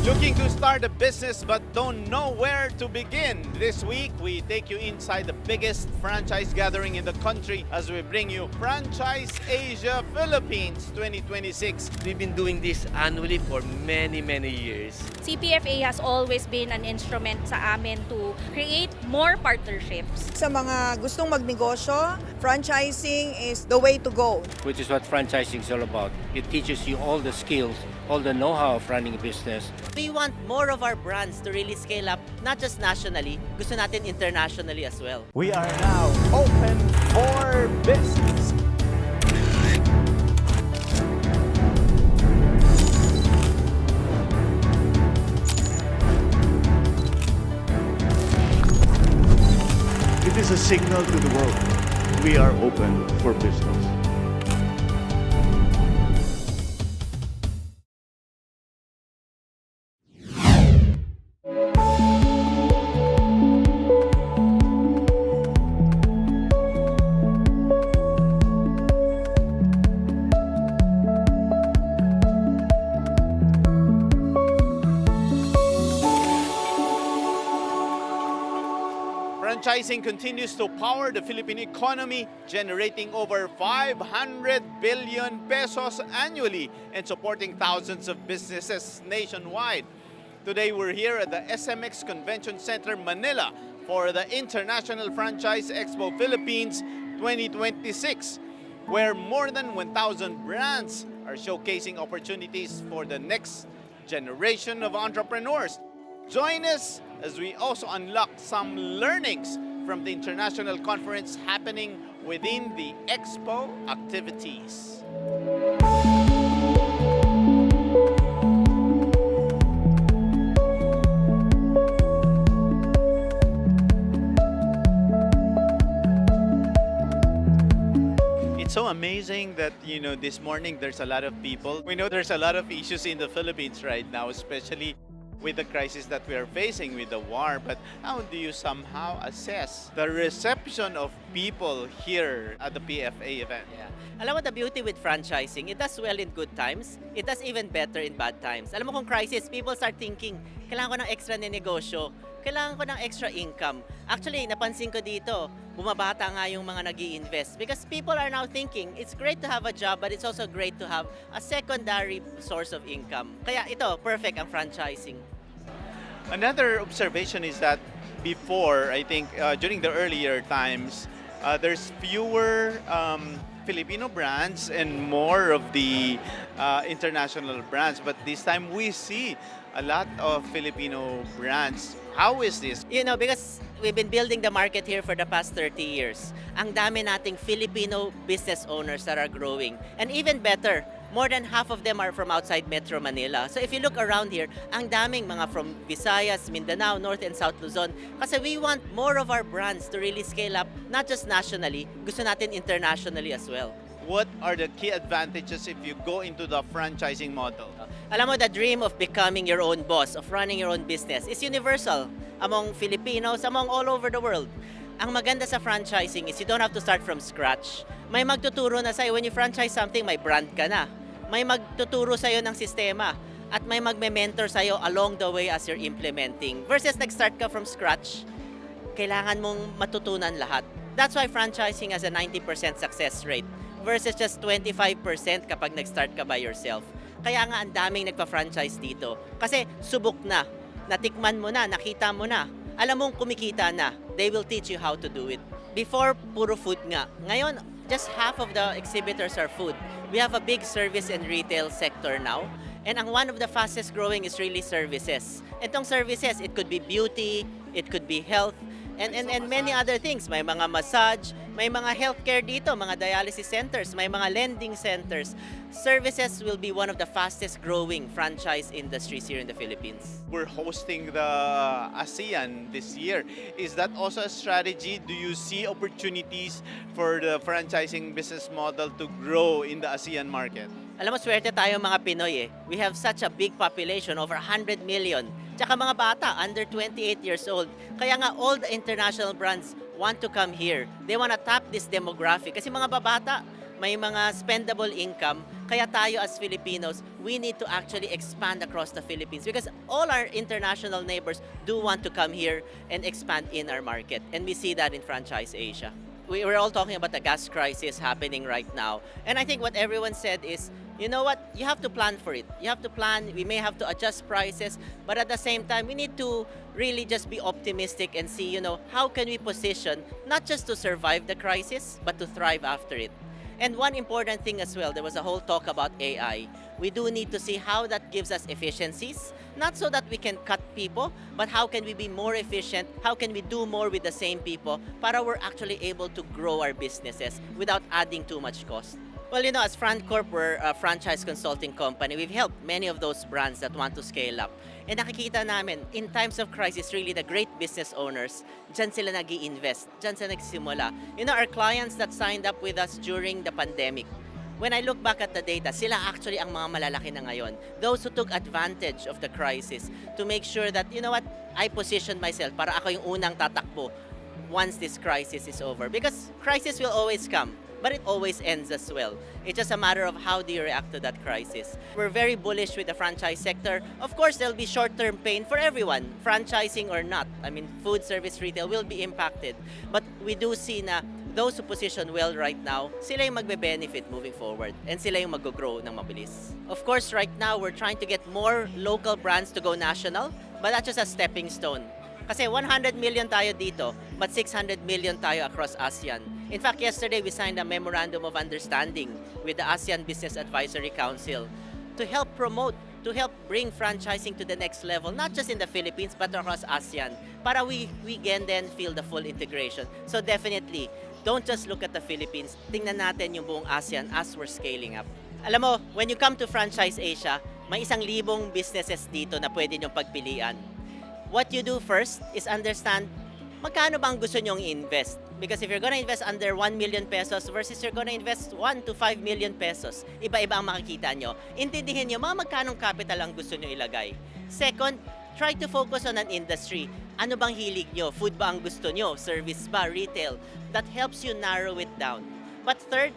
Looking to start a business but don't know where to begin? This week, we take you inside the biggest franchise gathering in the country as we bring you Franchise Asia Philippines 2026. We've been doing this annually for many years. CPFA has always been an instrument sa amin to create more partnerships. Sa mga gustong magnegosyo, franchising is the way to go. Which is what franchising is all about. It teaches you all the skills, all the know-how of running a business. We want more of our brands to really scale up, not just nationally, gusto natin internationally as well. We are now open for business. It is a signal to the world. We are open for business. Franchising continues to power the Philippine economy, generating over 500 billion pesos annually and supporting thousands of businesses nationwide. Today, we're here at the SMX Convention Center, Manila, for the International Franchise Expo Philippines 2026, where more than 1,000 brands are showcasing opportunities for the next generation of entrepreneurs. Join us as we also unlock some learnings from the international conference happening within the expo activities. It's so amazing that, this morning there's a lot of people. We know there's a lot of issues in the Philippines right now, especially with the crisis that we are facing with the war. But how do you somehow assess the reception of people here at the PFA event? Yeah. Alam mo, the beauty with franchising, it does well in good times, it does even better in bad times. Alam mo kung crisis, people start thinking, kailangan ko ng extra na negosyo, kailangan ko ng extra income. Actually, napansin ko dito, bumabata nga yung mga nag-i-invest because people are now thinking, it's great to have a job but it's also great to have a secondary source of income. Kaya ito, perfect ang franchising. Another observation is that before, I think during the earlier times, there's fewer Filipino brands and more of the international brands. But this time we see a lot of Filipino brands. How is this? Because we've been building the market here for the past 30 years. Ang dami nating Filipino business owners that are growing. And even better, more than half of them are from outside Metro Manila. So if you look around here, ang daming mga from Visayas, Mindanao, North and South Luzon. Kasi we want more of our brands to really scale up, not just nationally, gusto natin internationally as well. What are the key advantages if you go into the franchising model? Alam mo, the dream of becoming your own boss, of running your own business is universal among Filipinos, among all over the world. Ang maganda sa franchising is you don't have to start from scratch. May magtuturo na sa'yo. When you franchise something, may brand ka na. May magtuturo sa'yo ng sistema at may magme-mentor sa'yo along the way as you're implementing. Versus nag-start ka from scratch, kailangan mong matutunan lahat. That's why franchising has a 90% success rate versus just 25% kapag nag-start ka by yourself. Kaya nga ang daming nagpa-franchise dito. Kasi subok na, natikman mo na, nakita mo na, alam mong kumikita na. They will teach you how to do it. Before, puro food nga. Ngayon, just half of the exhibitors are food. We have a big service and retail sector now. And one of the fastest growing is really services. Itong services, it could be beauty, it could be health, and many other things. May mga massage, may mga healthcare dito, mga dialysis centers, may mga lending centers. Services will be one of the fastest growing franchise industries here in the Philippines. We're hosting the ASEAN this year. Is that also a strategy? Do you see opportunities for the franchising business model to grow in the ASEAN market? Alam mo, swerte tayo mga Pinoy eh. We have such a big population, over 100 million. Tsaka mga bata, under 28 years old. Kaya nga, all the international brands want to come here. They want to tap this demographic. Kasi mga babata, may mga spendable income, kaya tayo as Filipinos, we need to actually expand across the Philippines because all our international neighbors do want to come here and expand in our market. And we see that in Franchise Asia. We're all talking about the gas crisis happening right now. And I think what everyone said is, you know what, you have to plan for it. You have to plan, we may have to adjust prices, but at the same time, we need to really just be optimistic and see, how can we position, not just to survive the crisis, but to thrive after it. And one important thing as well, there was a whole talk about AI. We do need to see how that gives us efficiencies, not so that we can cut people, but how can we be more efficient? How can we do more with the same people para we're actually able to grow our businesses without adding too much cost? Well, as FranCorp, we're a franchise consulting company. We've helped many of those brands that want to scale up. And nakikita namin, in times of crisis, really the great business owners, dyan sila nag-i-invest, dyan sila nagsimula. Our clients that signed up with us during the pandemic, when I look back at the data, sila actually ang mga malalaki na ngayon. Those who took advantage of the crisis to make sure that, I positioned myself para ako yung unang tatakbo once this crisis is over. Because crisis will always come, but it always ends as well. It's just a matter of how do you react to that crisis. We're very bullish with the franchise sector. Of course, there'll be short-term pain for everyone, franchising or not. Food service retail will be impacted. But we do see na those who position well right now, sila yung magbe-benefit moving forward and sila yung mag-grow ng mabilis. Of course, right now, we're trying to get more local brands to go national, but that's just a stepping stone. Kasi 100 million tayo dito, but 600 million tayo across ASEAN. In fact, yesterday we signed a memorandum of understanding with the ASEAN Business Advisory Council to help promote, to help bring franchising to the next level, not just in the Philippines, but across ASEAN, para we can then feel the full integration. So definitely, don't just look at the Philippines, tingnan natin yung buong ASEAN as we're scaling up. Alam mo, when you come to Franchise Asia, may 1,000 businesses dito na pwede nyong pagpilian. What you do first is understand magkano bang gusto nyong i-invest. Because if you're gonna invest under 1 million pesos versus you're gonna invest 1 to 5 million pesos, iba-iba ang makikita nyo. Intindihin nyo magkanong capital ang gusto nyo ilagay. Second, try to focus on an industry. Ano bang hilig nyo? Food ba ang gusto nyo? Service ba? Retail? That helps you narrow it down. But third,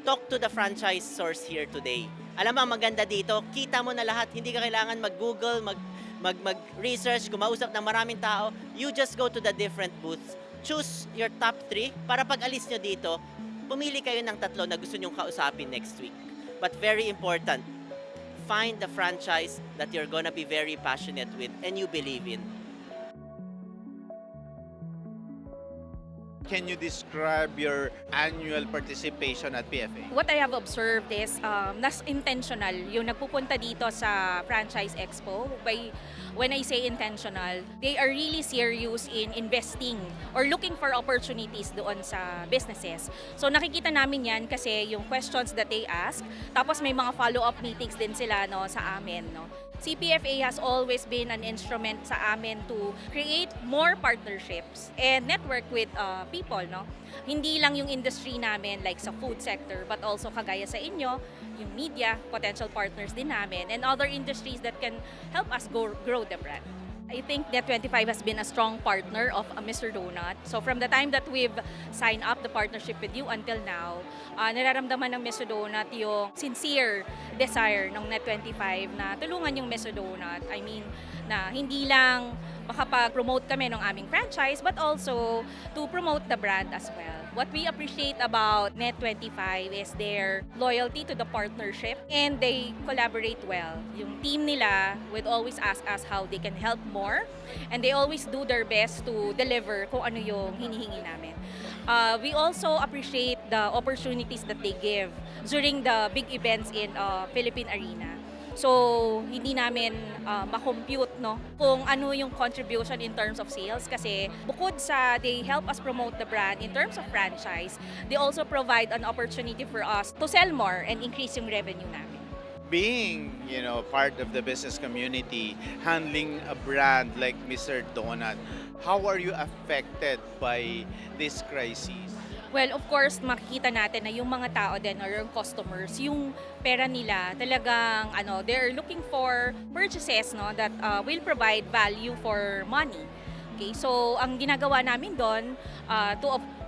talk to the franchise source here today. Alam mo, maganda dito, kita mo na lahat. Hindi ka kailangan mag-Google, mag-research, kumausap ng maraming tao. You just go to the different booths. Choose your top 3 para pag alis nyo dito, pumili kayo ng 3 na gusto nyong kausapin next week. But very important, find the franchise that you're gonna be very passionate with and you believe in. Can you describe your annual participation at PFA? What I have observed is nas intentional yung nagpupunta dito sa Franchise Expo. When I say intentional, they are really serious in investing or looking for opportunities doon sa businesses. So nakikita namin yan kasi yung questions that they ask, tapos may mga follow-up meetings din sila sa amin. CPFA has always been an instrument sa amin to create more partnerships and network with people. Hindi lang yung industry namin like sa food sector, but also kagaya sa inyo, yung media, potential partners din namin, and other industries that can help us grow the brand. I think Net25 has been a strong partner of Mr. Donut. So from the time that we've signed up the partnership with you until now, nararamdaman ng Mr. Donut yung sincere desire ng Net25 na tulungan yung Mr. Donut. I mean, na hindi lang makapag-promote kami ng aming franchise, but also to promote the brand as well. What we appreciate about Net25 is their loyalty to the partnership and they collaborate well. Yung team nila would always ask us how they can help more and they always do their best to deliver kung ano yung hinihingi namin. We also appreciate the opportunities that they give during the big events in Philippine Arena. So, hindi namin makompute kung ano yung contribution in terms of sales kasi bukod sa they help us promote the brand in terms of franchise, they also provide an opportunity for us to sell more and increase yung revenue namin. Being, part of the business community, handling a brand like Mr. Donut, how are you affected by this crisis? Well, of course, makikita natin na yung mga tao din or yung customers, yung pera nila talagang they're looking for purchases that will provide value for money. Okay, so ang ginagawa namin doon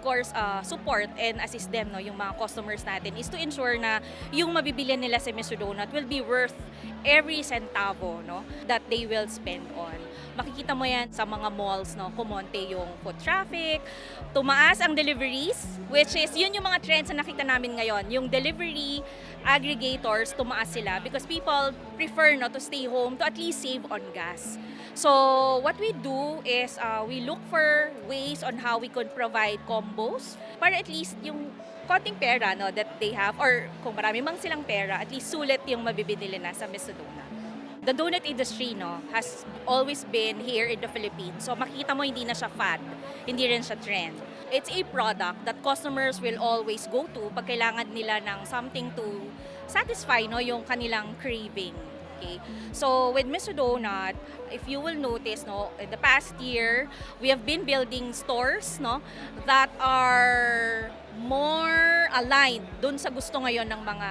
course, support and assist them, no, yung mga customers natin, is to ensure na yung mabibili nila sa Mr. Donut will be worth every centavo, no, that they will spend on. Makikita mo yan sa mga malls, no, kumonte yung foot traffic, tumaas ang deliveries, which is yun yung mga trends na nakita namin ngayon. Yung delivery aggregators, tumaas sila because people prefer, no, to stay home to at least save on gas. So what we do is we look for ways on how we could provide combos para at least yung konting pera, no, that they have, or kung marami mang silang pera, at least sulit yung mabibili na sa Mr. Donut. The donut industry, no, has always been here in the Philippines. So makita mo hindi na siya fad, hindi rin siya trend. It's a product that customers will always go to pag kailangan nila ng something to satisfy, no, yung kanilang craving. Okay? So with Mr. Donut, if you will notice, no, in the past year, we have been building stores, no, that are more aligned dun sa gusto ngayon ng mga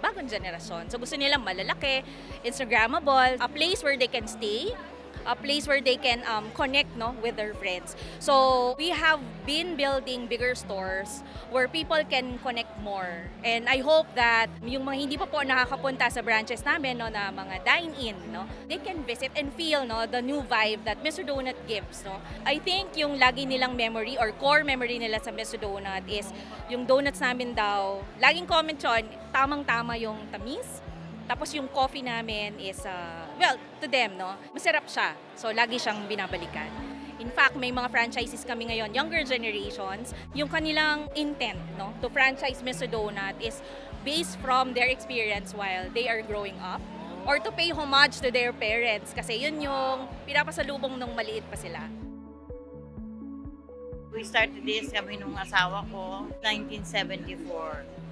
bagong generasyon. So gusto nilang malalaki, Instagrammable, a place where they can stay, a place where they can connect, no, with their friends. So we have been building bigger stores where people can connect more. And I hope that yung mga hindi pa po nakakapunta sa branches namin, no, na mga dine-in, no, they can visit and feel, no, the new vibe that Mr. Donut gives, no. I think yung lagi nilang memory or core memory nila sa Mr. Donut is yung donuts namin daw, laging comment yun, tamang-tama yung tamis. Tapos yung coffee namin is, well, to them, no, masarap siya. So, lagi siyang binabalikan. In fact, may mga franchises kami ngayon, younger generations, yung kanilang intent, no, to franchise Mr. Donut is based from their experience while they are growing up or to pay homage to their parents kasi yun yung pinapasalubong nung maliit pa sila. We started this kami nung asawa ko, 1974.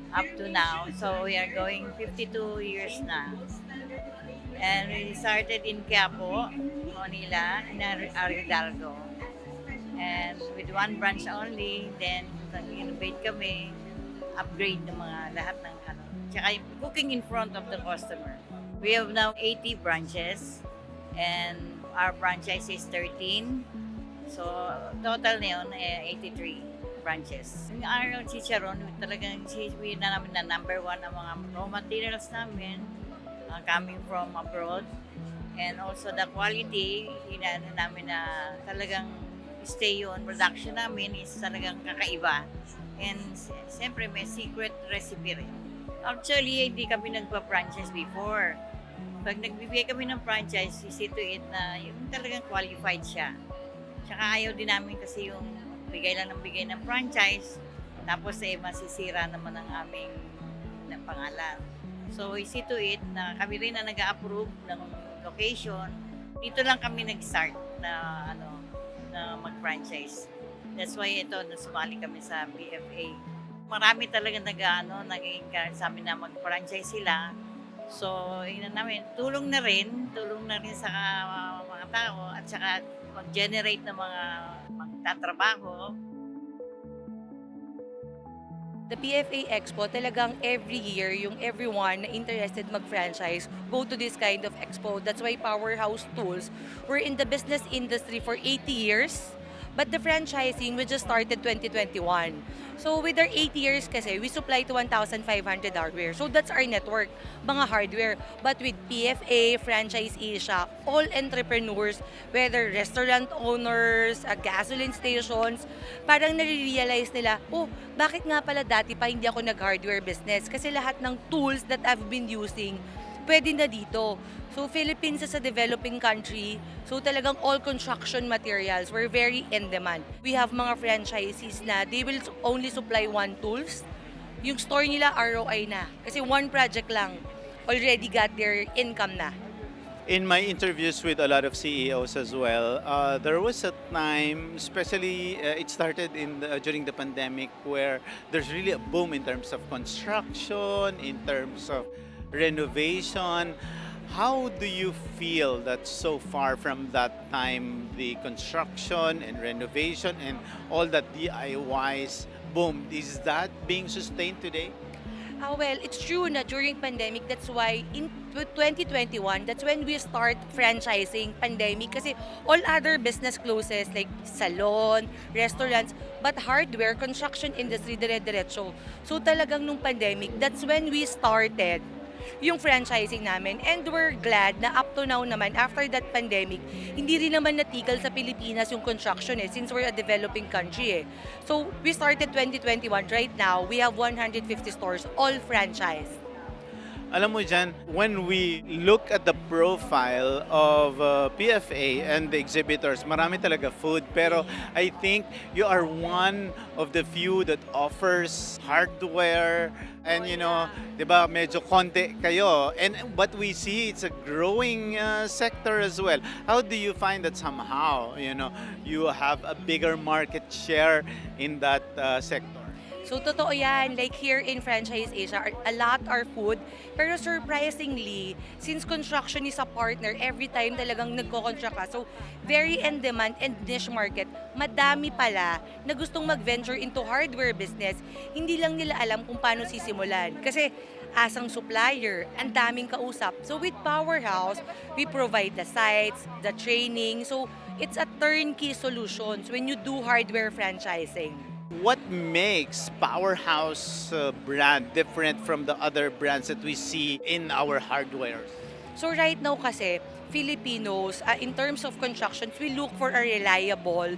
Up to now. So we are going 52 years na. And we started in Quiapo, Manila, in Hidalgo. And with one branch only, then nag-innovate kami, upgrade ng mga lahat ng ano. Tsaka yung cooking in front of the customer. We have now 80 branches and our franchise is 13. So total na yun, 83. Branches. Yung Arnold Chicharon, talagang we na namin na number one ang mga raw materials namin coming from abroad. And also the quality, inaano namin na talagang stay on production namin is talagang kakaiba. And siyempre may secret recipe rin. Actually, hindi kami nagpa-franchise before. Pag nagbibigay kami ng franchise, see to it na yung talagang qualified siya. Tsaka ayaw din namin kasi yung bigay lang ng bigay ng franchise, tapos masisira naman ang aming pangalan. So we see to it na kami rin na nag-approve ng location. Dito lang kami nag-start na na mag-franchise. That's why sumali kami sa PFA. Marami talaga nag-encourage sa amin na mag-franchise sila. So yun namin, tulong na rin sa mga tao at saka mag-generate ng mga magtatrabaho. The PFA Expo, talagang every year, yung everyone na interested mag-franchise go to this kind of expo. That's why Powerhouse Tools, we're in the business industry for 80 years. But the franchising, we just started 2021. So with our 8 years kasi, we supply to 1,500 hardware. So that's our network, mga hardware. But with PFA, Franchise Asia, all entrepreneurs, whether restaurant owners, gasoline stations, parang nare-realize nila, oh, bakit nga pala dati pa hindi ako nag-hardware business? Kasi lahat ng tools that I've been using, pwede na dito. So Philippines is a developing country, so talagang all construction materials were very in demand. We have mga franchisees na they will only supply one tools. Yung store nila ROI na. Kasi one project lang, already got their income na. In my interviews with a lot of CEOs as well, there was a time, especially it started during the pandemic, where there's really a boom in terms of construction, in terms of renovation. How do you feel that so far from that time, the construction and renovation and all that DIYs boomed? Is that being sustained today? Well, it's true na during pandemic, that's why in 2021, that's when we start franchising pandemic kasi all other business closes like salon, restaurants, but hardware, construction industry, dire-diretso. So talagang nung pandemic, that's when we started yung franchising namin. And we're glad na up to now naman, after that pandemic, hindi rin naman natigil sa Pilipinas yung construction since we're a developing country So, we started 2021. Right now, we have 150 stores, all franchise. Alam mo dyan, when we look at the profile of PFA and the exhibitors, marami talaga food. Pero I think you are one of the few that offers hardware and di ba, medyo konti kayo. But we see it's a growing sector as well. How do you find that somehow, you have a bigger market share in that sector? So, totoo yan. Like here in Franchise Asia, a lot are food. Pero surprisingly, since construction is a partner, every time talagang nagko-contract ka. So, very in-demand and niche market. Madami pala na gustong mag-venture into hardware business. Hindi lang nila alam kung paano sisimulan. Kasi asang supplier, ang daming kausap. So, with Powerhouse, we provide the sites, the training. So, it's a turnkey solutions when you do hardware franchising. What makes Powerhouse brand different from the other brands that we see in our hardware? So right now kasi, Filipinos, in terms of constructions, we look for a reliable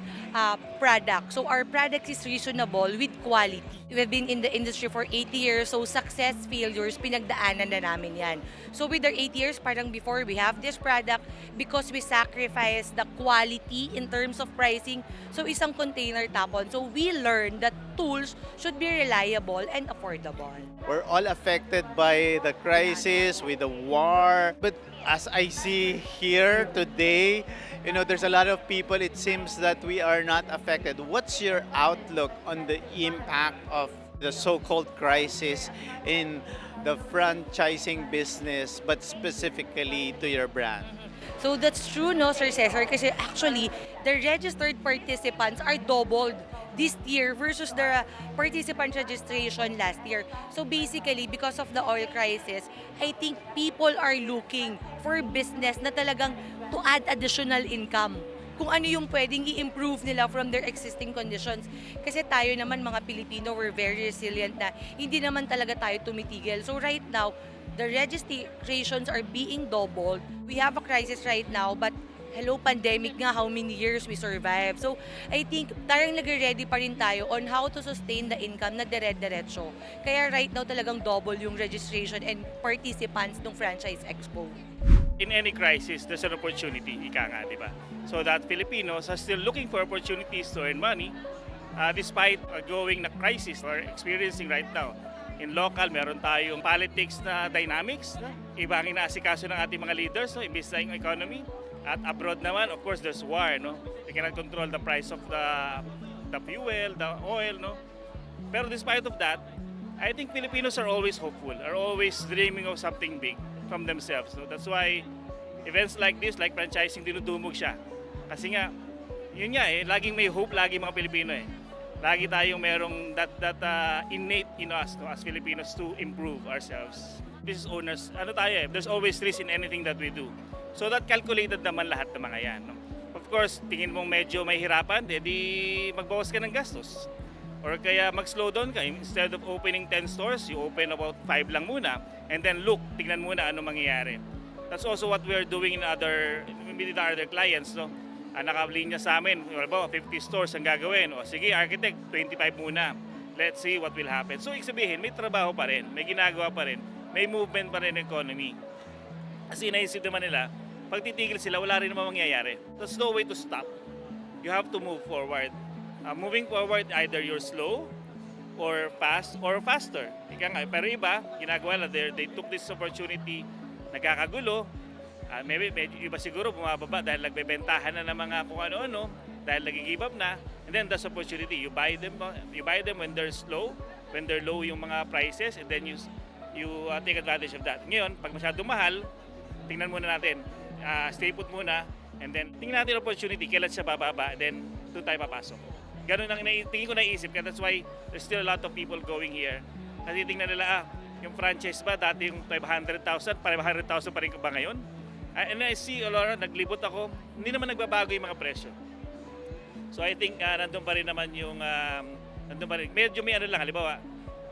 product. So our product is reasonable with quality. We've been in the industry for 80 years, so success, failures, pinagdaanan na namin yan. So with our 8 years, parang before we have this product, because we sacrifice the quality in terms of pricing, so isang container tapon. So we learned that tools should be reliable and affordable. We're all affected by the crisis, with the war. But as I see here today, there's a lot of people, it seems that we are not affected. What's your outlook on the impact of the so-called crisis in the franchising business, but specifically to your brand? So that's true, no, Sir Cesar, kasi actually, the registered participants are doubled this year versus the participant registration last year. So basically, because of the oil crisis, I think people are looking for business na talagang to add additional income. Kung ano yung pwedeng i-improve nila from their existing conditions. Kasi tayo naman mga Pilipino, we're very resilient na hindi naman talaga tayo tumitigil. So right now, the registrations are being doubled. We have a crisis right now, but hello, pandemic nga, how many years we survived. So, I think tarang nag-ready pa rin tayo on how to sustain the income na dire-diretso. Kaya right now talagang double yung registration and participants ng Franchise Expo. In any crisis, there's an opportunity, ika nga, di ba? So that Filipinos are still looking for opportunities to earn money despite a going na crisis or experiencing right now. In local, meron tayong politics na dynamics, iba ang inaasikaso ng ating mga leaders, imbis na yung economy. At abroad naman, of course, there's war, no? They cannot control the price of the fuel, the oil, no? Pero despite of that, I think Filipinos are always hopeful, are always dreaming of something big from themselves. So that's why events like this, like franchising, dinudumog siya. Kasi nga, yun nga laging may hope, lagi mga Pilipino Lagi tayong merong that innate in us, no, as Filipinos to improve ourselves. Business owners, there's always risk in anything that we do. So that calculated naman lahat ng mga yan. No? Of course, tingin mong medyo may hirapan, di magbawas ka ng gastos. Or kaya mag-slow down ka. Instead of opening 10 stores, you open about 5 lang muna. And then look, tingnan muna ano mangyayari. That's also what we are doing with other clients. No? Nakalinya sa amin, 50 stores ang gagawin. O sige, architect, 25 muna. Let's see what will happen. So, ibig sabihin, may trabaho pa rin, may ginagawa pa rin, may movement pa rin ng economy. Kasi naisip naman nila, pag titigil sila, wala rin naman mangyayari. There's no way to stop. You have to move forward. Moving forward, either you're slow or fast or faster. Pero iba, ginagawa na, they took this opportunity, nagkakagulo, maybe iba siguro bumababa dahil nagbebentahan na ng mga kung ano-ano, dahil nag-give up na, and then that's opportunity. You buy them when they're slow, when they're low yung mga prices, and then you take advantage of that. Ngayon, pag masyadong mahal, tingnan muna natin, stay put muna, and then tingnan natin opportunity, kailan siya bababa, then doon tayo papasok. Ganun ang tingin ko naisip, that's why there's still a lot of people going here. Kasi tingnan nila, Yung franchise ba, dati yung 500,000, 500,000 pa rin ba ngayon? And I see, Laura, naglibot ako, hindi naman nagbabago yung mga presyo. So I think nandun pa rin naman yung, nandun pa rin. Medyo may ano lang, halimbawa,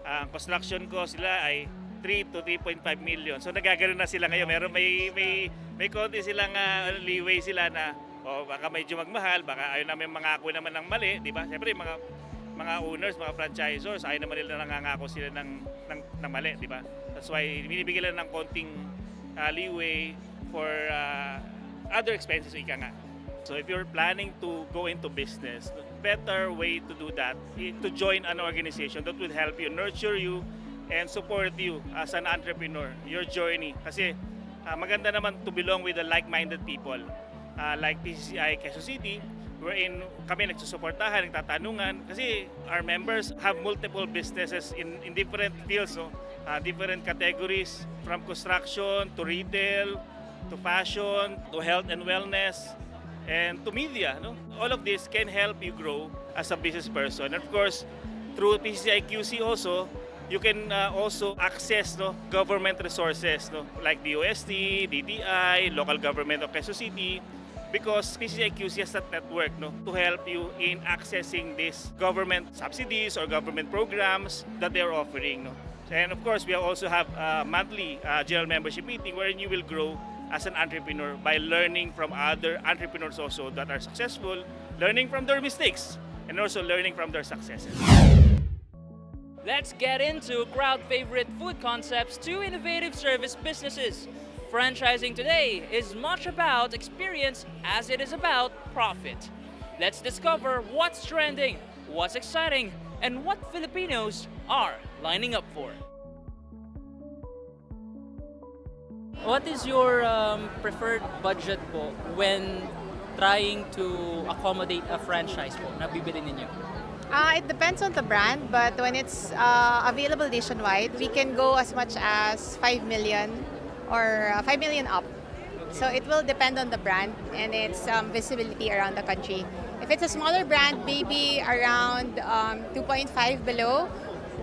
ang construction cost sila ay 3 to 3.5 million. So nagagano na sila ngayon. Meron may konti silang leeway sila na baka medyo magmahal, baka ayaw namin mangako naman ng mali, di ba? Siyempre mga owners, mga franchisors, ayaw naman nila nangangako sila ng mali, di ba? That's why binibigyan lang ng konting leeway for other expenses, ika nga. So if you're planning to go into business, the better way to do that is to join an organization that will help you, nurture you, and support you as an entrepreneur, your journey. Kasi maganda naman to belong with the like-minded people like PCCI Quezon City, wherein kami nagsusuportahan, nagtatanungan. Kasi our members have multiple businesses in different fields, no? Different categories, from construction to retail, to fashion, to health and wellness, and to media. No? All of this can help you grow as a business person. And of course, through PCCI QC also, you can also access government resources like DOST, DTI, local government of Quezon City, because PCCI QC has that network to help you in accessing these government subsidies or government programs that they are offering. And of course, we also have a monthly general membership meeting wherein you will grow as an entrepreneur by learning from other entrepreneurs also that are successful, learning from their mistakes, and also learning from their successes. Let's get into crowd favorite food concepts to innovative service businesses. Franchising today is much about experience as it is about profit. Let's discover what's trending, what's exciting, and what Filipinos are lining up for. What is your preferred budget po when trying to accommodate a franchise po na bibili ninyo? It depends on the brand, but when it's available nationwide, we can go as much as 5 million or 5 million up. So it will depend on the brand and its visibility around the country. If it's a smaller brand, maybe around 2.5 below.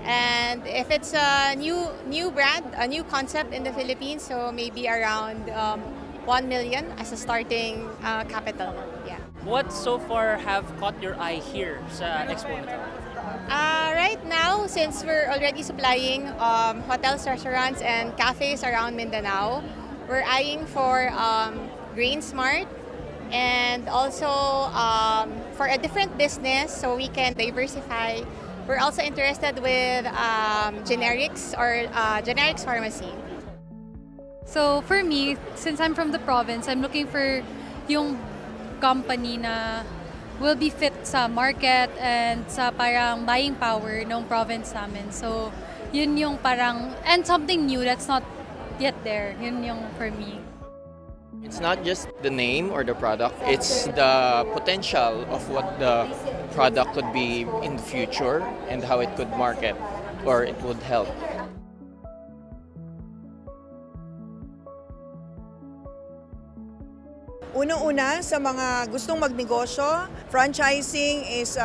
And if it's a new brand, a new concept in the Philippines, so maybe around 1 million as a starting capital. Yeah. What so far have caught your eye here sa expo na to? Right now, since we're already supplying hotels, restaurants, and cafes around Mindanao, we're eyeing for Grain Smart and also for a different business so we can diversify. We're also interested with generics or generics pharmacy. So for me, since I'm from the province, I'm looking for yung company na will be fit sa market and sa parang buying power ng province namin. So yun yung parang, and something new that's not yet there. Yun yung for me. It's not just the name or the product, it's the potential of what the product could be in the future and how it could market or it would help. Unang-una, sa mga gustong magnegosyo, franchising is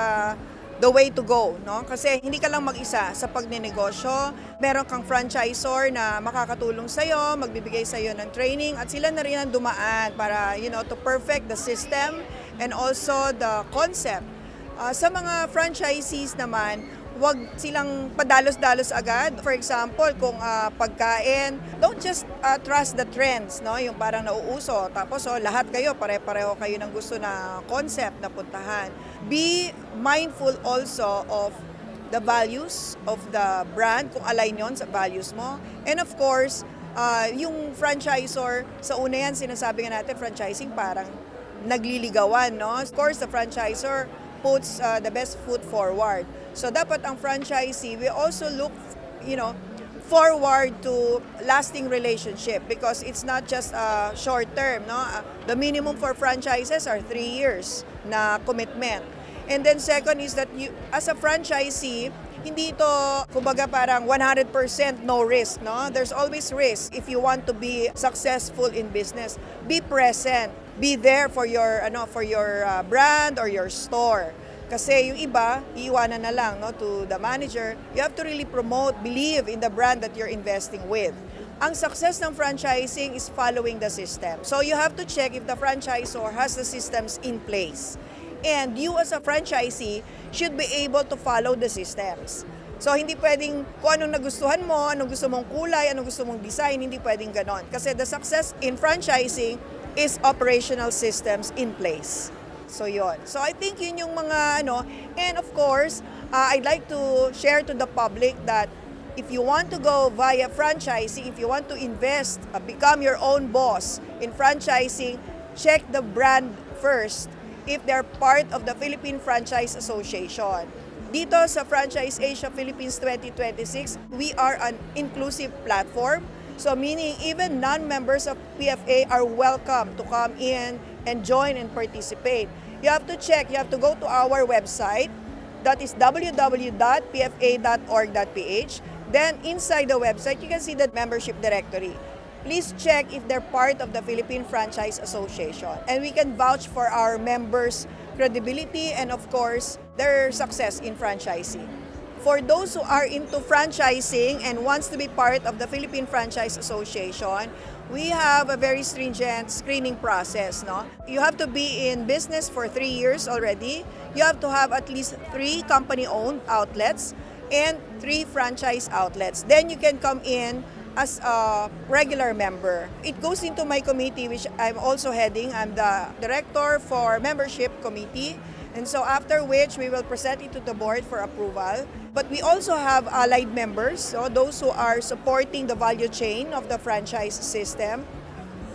the way to go, no? Kasi hindi ka lang mag-isa sa pagnenegosyo. Meron kang franchisor na makakatulong sa'yo, magbibigay sa'yo ng training, at sila na rin ang dumaan para, to perfect the system and also the concept. Sa mga franchisees naman, wag silang padalos-dalos agad. For example, kung pagkain, don't just trust the trends, no? Yung parang nauuso. Tapos lahat kayo, pare-pareho kayo ng gusto na concept na puntahan. Be mindful also of the values of the brand, kung align yon sa values mo. And of course, yung franchisor, sa una yan, sinasabi nga natin, franchising parang nagliligawan, no? Of course, the franchisor puts the best foot forward. So dapat ang franchisee, we also look, forward to lasting relationship because it's not just short term, no? The minimum for franchises are 3 years na commitment. And then second is that you, as a franchisee, hindi ito, kumbaga parang 100% no risk, no? There's always risk if you want to be successful in business. Be present. Be there for your brand or your store. Kasi yung iba, iiwanan na lang no, to the manager. You have to really promote, believe in the brand that you're investing with. Ang success ng franchising is following the system. So you have to check if the franchisor has the systems in place. And you as a franchisee should be able to follow the systems. So hindi pwedeng kung anong nagustuhan mo, anong gusto mong kulay, anong gusto mong design, hindi pwedeng ganon. Kasi the success in franchising is operational systems in place. So yon. So I think yun yung mga and of course, I'd like to share to the public that if you want to go via franchising, if you want to invest, become your own boss in franchising, check the brand first if they're part of the Philippine Franchise Association. Dito sa Franchise Asia Philippines 2026, we are an inclusive platform. So meaning even non-members of PFA are welcome to come in and join and participate. You have to check, you have to go to our website, that is www.pfa.org.ph. Then inside the website, you can see the membership directory. Please check if they're part of the Philippine Franchise Association. And we can vouch for our members' credibility and of course, their success in franchising. For those who are into franchising and wants to be part of the Philippine Franchise Association, we have a very stringent screening process. No? You have to be in business for 3 years already. You have to have at least 3 company-owned outlets and 3 franchise outlets. Then you can come in as a regular member. It goes into my committee, which I'm also heading. I'm the director for membership committee. And so after which, we will present it to the board for approval. But we also have allied members, so those who are supporting the value chain of the franchise system,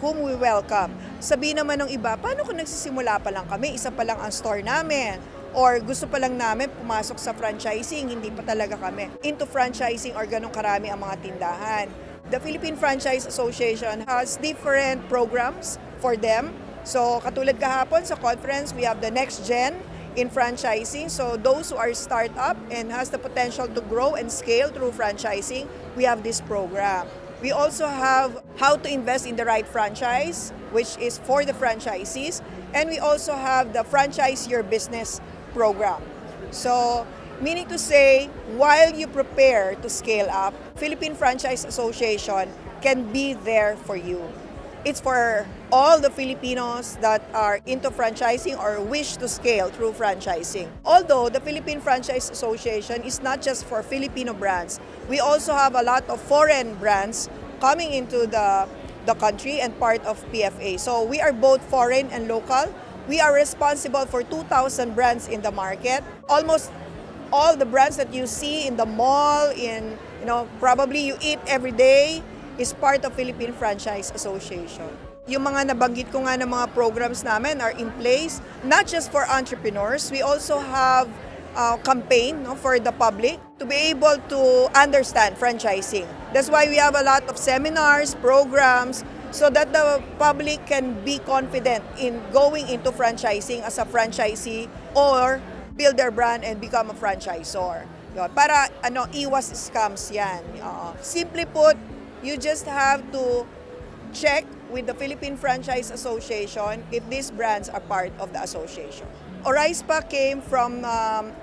whom we welcome. Sabihin naman ng iba, paano kung nagsisimula pa lang kami, isa pa lang ang store namin? Or gusto pa lang namin pumasok sa franchising, hindi pa talaga kami into franchising or ganong karami ang mga tindahan. The Philippine Franchise Association has different programs for them. So katulad kahapon sa conference, we have the next gen in franchising. So those who are startup and has the potential to grow and scale through franchising, we have this program. We also have how to invest in the right franchise, which is for the franchisees. And we also have the Franchise Your Business program. So meaning to say, while you prepare to scale up, Philippine Franchise Association can be there for you. It's for all the Filipinos that are into franchising or wish to scale through franchising. Although the Philippine Franchise Association is not just for Filipino brands, we also have a lot of foreign brands coming into the country and part of PFA. So we are both foreign and local. We are responsible for 2,000 brands in the market. Almost all the brands that you see in the mall, probably you eat every day, is part of Philippine Franchise Association. Yung mga nabanggit ko nga ng mga programs namin are in place, not just for entrepreneurs. We also have a campaign for the public to be able to understand franchising. That's why we have a lot of seminars, programs, so that the public can be confident in going into franchising as a franchisee or build their brand and become a franchisor. Para iwas scams yan. Simply put, you just have to check with the Philippine Franchise Association if these brands are part of the association. Oryspa came from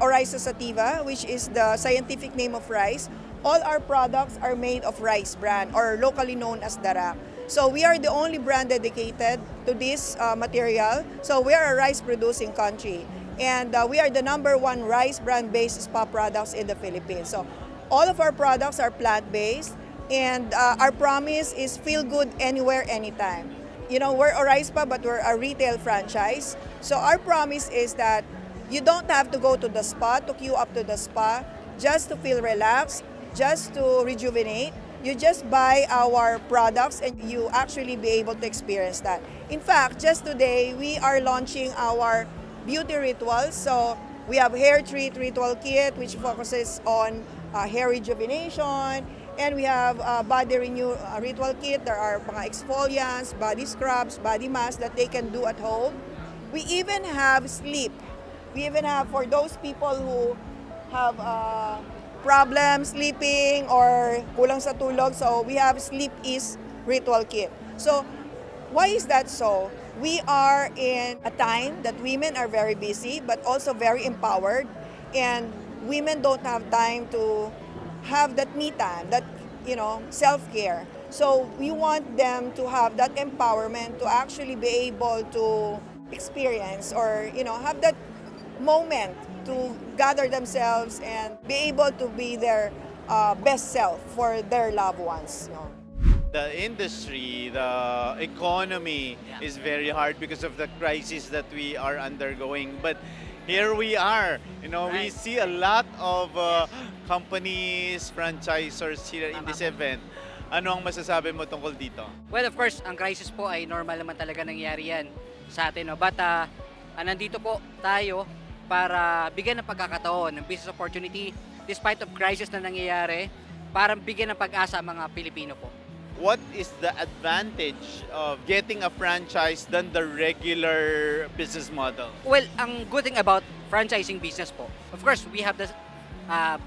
Oryspa sativa, which is the scientific name of rice. All our products are made of rice bran, or locally known as dara. So we are the only brand dedicated to this material. So we are a rice-producing country. And we are the #1 rice brand-based spa products in the Philippines. So all of our products are plant-based. And our promise is feel good anywhere, anytime. We're Oryspa, but we're a retail franchise. So our promise is that you don't have to go to the spa, to queue up to the spa, just to feel relaxed, just to rejuvenate. You just buy our products and you actually be able to experience that. In fact, just today, we are launching our beauty rituals. So we have hair treat ritual kit, which focuses on hair rejuvenation. And we have body renew ritual kit. There are mga exfoliants, body scrubs, body masks that they can do at home. We even have sleep. We even have for those people who have problems sleeping or kulang sa tulog. So we have sleep is ritual kit. So why is that so? We are in a time that women are very busy but also very empowered, and women don't have time to have that me time, that self-care. So we want them to have that empowerment to actually be able to experience or have that moment to gather themselves and be able to be their best self for their loved ones. The industry, the economy is very hard because of the crisis that we are undergoing. But here we are. We see a lot of companies, franchisors here in this event. Ano ang masasabi mo tungkol dito? Well, of course, ang crisis po ay normal naman talaga nangyari yan sa atin. No? But nandito po tayo para bigyan ng pagkakataon ng business opportunity despite of crisis na nangyayari, para bigyan ng pag-asa ang mga Pilipino po. What is the advantage of getting a franchise than the regular business model? Well, ang good thing about franchising business po, of course, we have the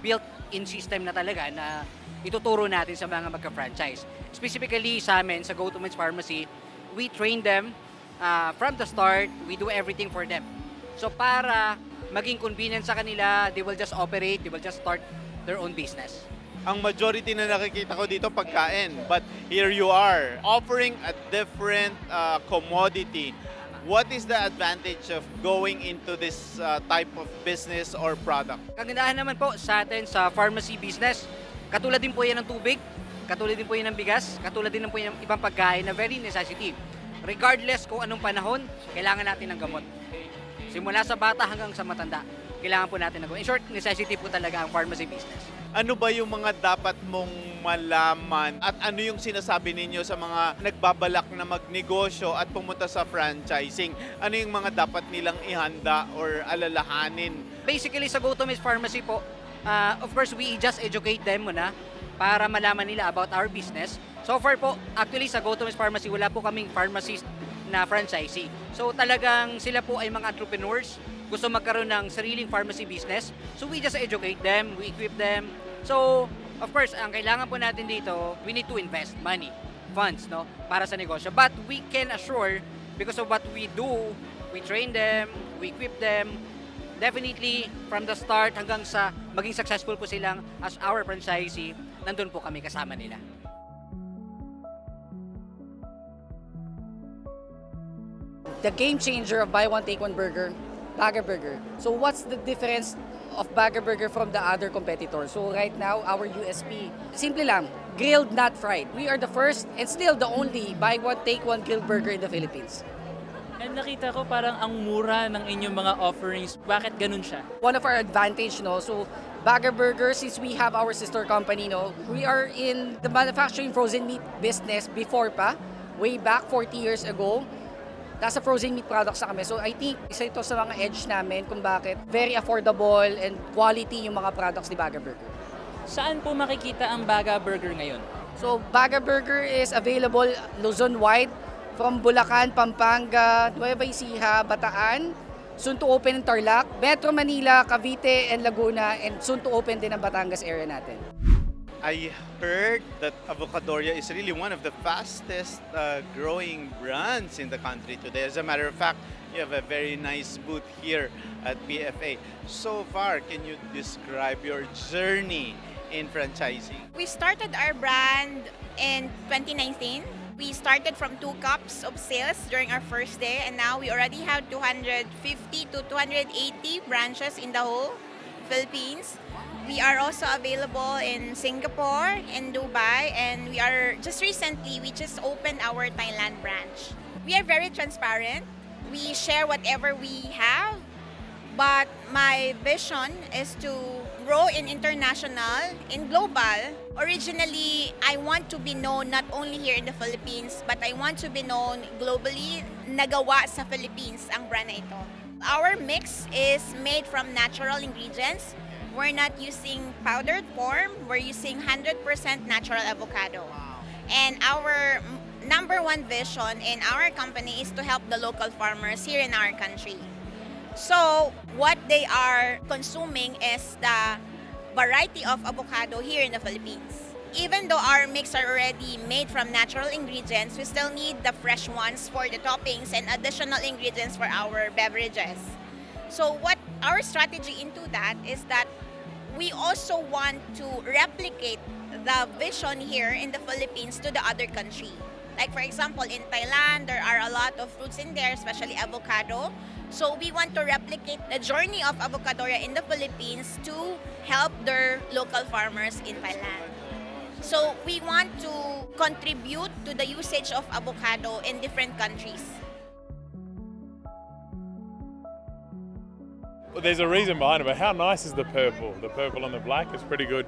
built-in system na talaga na ituturo natin sa mga magka-franchise. Specifically sa amin, sa Go to Men's Pharmacy, we train them from the start, we do everything for them. So para maging convenient sa kanila, they will just operate, they will just start their own business. Ang majority na nakikita ko dito pagkain, but here you are offering a different commodity. What is the advantage of going into this type of business or product? Kagandahan naman po sa atin sa pharmacy business, katulad din po yan ng tubig, katulad din po yan ng bigas, katulad din po yan ng ibang pagkain na very necessity. Regardless kung anong panahon, kailangan natin ng gamot. Simula sa bata hanggang sa matanda, kailangan po natin ng gamot. In short, necessity po talaga ang pharmacy business. Ano ba yung mga dapat mong malaman at ano yung sinasabi ninyo sa mga nagbabalak na magnegosyo at pumunta sa franchising? Ano yung mga dapat nilang ihanda or alalahanin? Basically, sa Go to Men's Pharmacy po, of course, we just educate them muna para malaman nila about our business. So far po, actually sa Go to Men's Pharmacy, wala po kaming pharmacist na franchisee. So talagang sila po ay mga entrepreneurs, gusto magkaroon ng sariling pharmacy business. So we just educate them, we equip them. So, of course, ang kailangan po natin dito, we need to invest money, funds, no, para sa negosyo. But we can assure, because of what we do, we train them, we equip them, definitely from the start hanggang sa maging successful po silang as our franchisee, nandun po kami kasama nila. The game changer of buy one take one burger, Baga Burger. So what's the difference of Baga Burger from the other competitors? So right now, our USP, simple lang, grilled not fried. We are the first and still the only buy one take one grilled burger in the Philippines. And nakita ko parang ang mura ng inyong mga offerings. Bakit ganun siya? One of our advantage, no, so Baga Burger, since we have our sister company, no, we are in the manufacturing frozen meat business before pa, way back 40 years ago. Nasa frozen meat products na kami. So I think isa ito sa mga edge namin kung bakit very affordable and quality yung mga products ni Baga Burger. Saan po makikita ang Baga Burger ngayon? So Baga Burger is available Luzon-wide from Bulacan, Pampanga, Nueva Ecija, Bataan, soon to open in Tarlac, Metro Manila, Cavite, and Laguna, and soon to open din ang Batangas area natin. I heard that Avocadoria is really one of the fastest growing brands in the country today. As a matter of fact, you have a very nice booth here at PFA. So far, can you describe your journey in franchising? We started our brand in 2019. We started from 2 cups of sales during our first day, and now we already have 250 to 280 branches in the whole Philippines. We are also available in Singapore, in Dubai, and we just opened our Thailand branch. We are very transparent. We share whatever we have, but my vision is to grow in international, in global. Originally, I want to be known not only here in the Philippines, but I want to be known globally. Nagawa sa Philippines ang brand na ito. Our mix is made from natural ingredients. We're not using powdered form. We're using 100% natural avocado. And our number one vision in our company is to help the local farmers here in our country. So what they are consuming is the variety of avocado here in the Philippines. even though our mix are already made from natural ingredients, we still need the fresh ones for the toppings and additional ingredients for our beverages. So what our strategy into that is that we also want to replicate the vision here in the Philippines to the other country. Like for example, in Thailand, there are a lot of fruits in there, especially avocado. So we want to replicate the journey of Avocadoria in the Philippines to help their local farmers in Thailand. So we want to contribute to the usage of avocado in different countries. Well, there's a reason behind it, but how nice is the purple? The purple and the black is pretty good.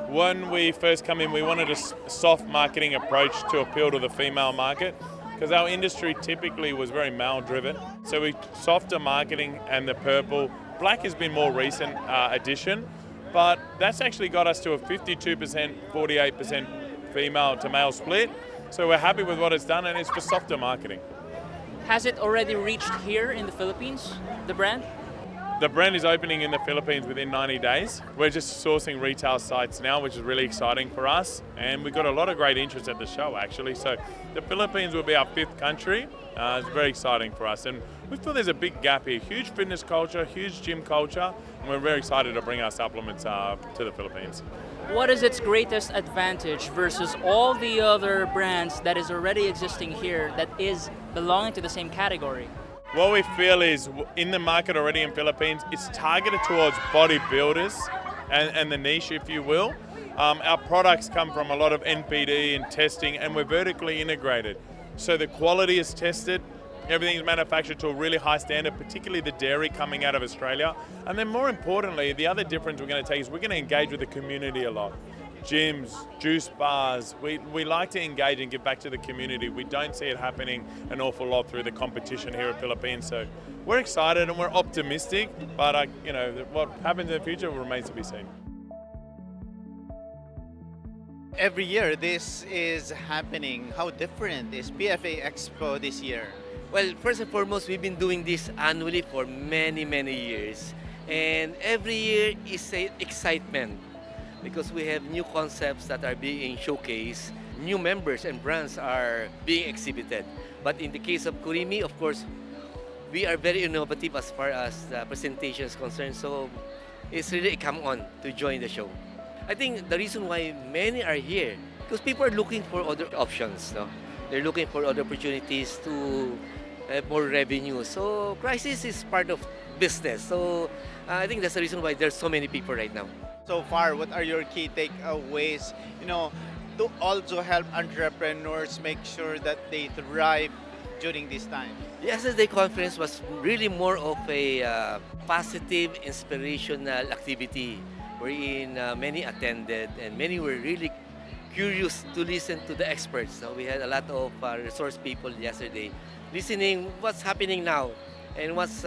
When we first come in, we wanted a soft marketing approach to appeal to the female market, because our industry typically was very male-driven. So we softer marketing and the purple. Black has been more recent addition, but that's actually got us to a 52%, 48% female to male split. So we're happy with what it's done, and it's for softer marketing. Has it already reached here in the Philippines, the brand? The brand is opening in the Philippines within 90 days. We're just sourcing retail sites now, which is really exciting for us. And we've got a lot of great interest at the show, actually. So the Philippines will be our 5th country. It's very exciting for us. And we feel there's a big gap here. Huge fitness culture, huge gym culture. And we're very excited to bring our supplements to the Philippines. What is its greatest advantage versus all the other brands that is already existing here that is belonging to the same category? What we feel is in the market already in Philippines, it's targeted towards bodybuilders and the niche, if you will. Our products come from a lot of NPD and testing, and we're vertically integrated. So the quality is tested, everything's manufactured to a really high standard, particularly the dairy coming out of Australia. And then more importantly, the other difference we're going to take is we're going to engage with the community a lot. Gyms, juice bars, we like to engage and give back to the community. We don't see it happening an awful lot through the competition here in Philippines. So we're excited and we're optimistic, but what happens in the future remains to be seen. Every year this is happening. How different is PFA Expo this year? Well, first and foremost, we've been doing this annually for many, many years. And every year is an excitement, because we have new concepts that are being showcased, new members and brands are being exhibited. But in the case of Kurimi, of course, we are very innovative as far as the presentation is concerned, so it's really a come on to join the show. I think the reason why many are here, because people are looking for other options. No? They're looking for other opportunities to have more revenue. So crisis is part of business. So I think that's the reason why there's so many people right now. So far, what are your key takeaways, to also help entrepreneurs make sure that they thrive during this time? The SSD conference was really more of a positive, inspirational activity wherein many attended and many were really curious to listen to the experts. So we had a lot of resource people yesterday listening what's happening now and what's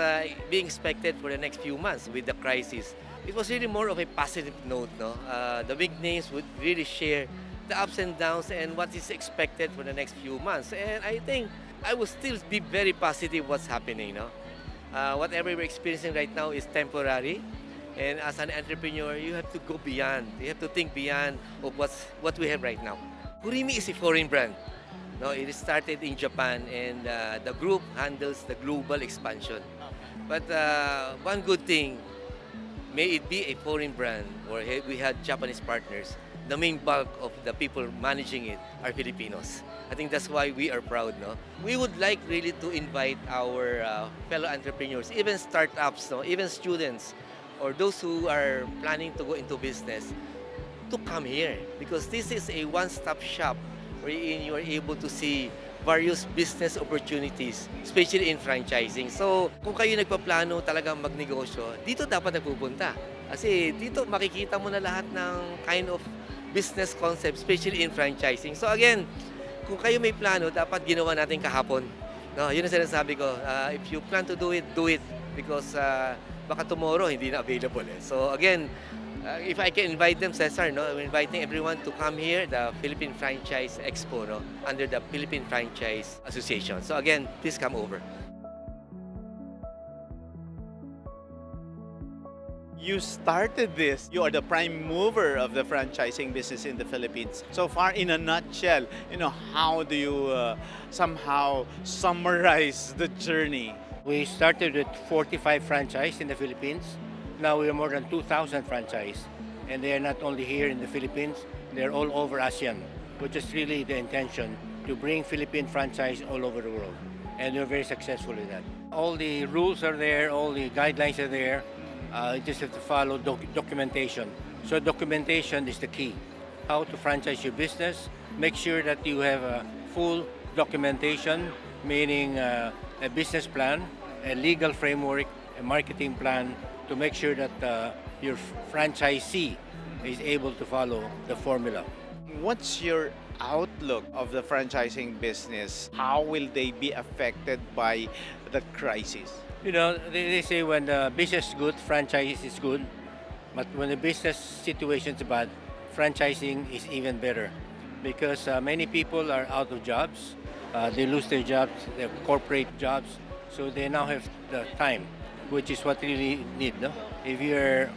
being expected for the next few months with the crisis. It was really more of a positive note. No? The big names would really share the ups and downs and what is expected for the next few months. And I think I will still be very positive what's happening. No? Whatever we're experiencing right now is temporary. And as an entrepreneur, you have to go beyond. You have to think beyond of what we have right now. Kurimi is a foreign brand. No, it started in Japan, and the group handles the global expansion. But one good thing, may it be a foreign brand or we had Japanese partners, the main bulk of the people managing it are Filipinos. I think that's why we are proud. No? We would like really to invite our fellow entrepreneurs, even startups, no? Even students, or those who are planning to go into business, to come here, because this is a one-stop shop wherein you are able to see various business opportunities, especially in franchising. So, kung kayo nagpaplano talagang magnegosyo, dito dapat nagpupunta. Kasi dito makikita mo na lahat ng kind of business concept, especially in franchising. So again, kung kayo may plano, dapat ginawa natin kahapon. No, yun ang sinasabi ko. If you plan to do it, because baka tomorrow hindi na available. So again, if I can invite them, Cesar, no, I'm inviting everyone to come here, the Philippine Franchise Expo, no, under the Philippine Franchise Association. So again, please come over. You started this. You are the prime mover of the franchising business in the Philippines. So far, in a nutshell, how do you somehow summarize the journey? We started with 45 franchise in the Philippines. Now we are more than 2,000 franchise. And they are not only here in the Philippines, they're all over ASEAN, which is really the intention, to bring Philippine franchise all over the world. And we're very successful in that. All the rules are there, all the guidelines are there. You just have to follow documentation. So documentation is the key. How to franchise your business. Make sure that you have a full documentation, meaning a business plan, a legal framework, a marketing plan, to make sure that your franchisee is able to follow the formula. What's your outlook of the franchising business? How will they be affected by the crisis? They say when the business is good, franchise is good. But when the business situation is bad, franchising is even better. Because many people are out of jobs. They lose their jobs, their corporate jobs. So they now have the time, which is what really need. No? If you're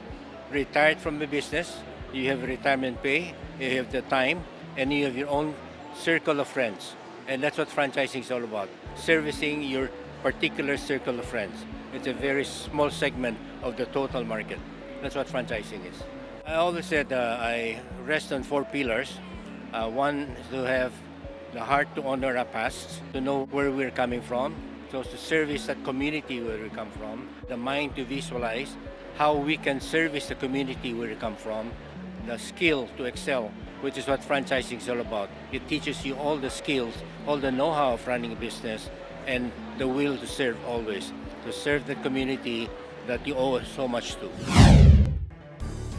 retired from the business, you have retirement pay, you have the time, and you have your own circle of friends. And that's what franchising is all about, servicing your particular circle of friends. It's a very small segment of the total market. That's what franchising is. I always said I rest on 4 pillars. One is to have the heart to honor our past, to know where we're coming from, so to service that community where we come from, the mind to visualize how we can service the community where we come from, the skill to excel, which is what franchising is all about. It teaches you all the skills, all the know-how of running a business, and the will to serve always, to serve the community that you owe so much to.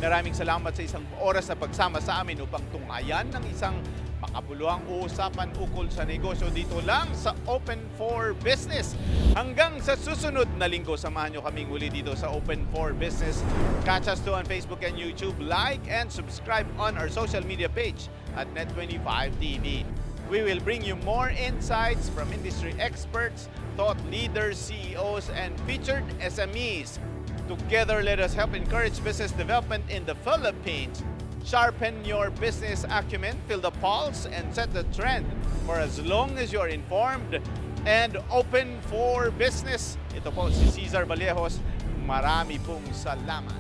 Maraming salamat sa isang oras na pagsama sa amin upang tunghayan ng isang makabuluhang usapan ukol sa negosyo dito lang sa Open for Business. Hanggang sa susunod na linggo, samahan nyo kaming muli dito sa Open for Business. Catch us too on Facebook and YouTube. Like and subscribe on our social media page at Net25TV. We will bring you more insights from industry experts, thought leaders, CEOs, and featured SMEs. Together, let us help encourage business development in the Philippines. Sharpen your business acumen, feel the pulse, and set the trend. For as long as you're informed and open for business. Ito po si Cesar Vallejos. Marami pong salamat.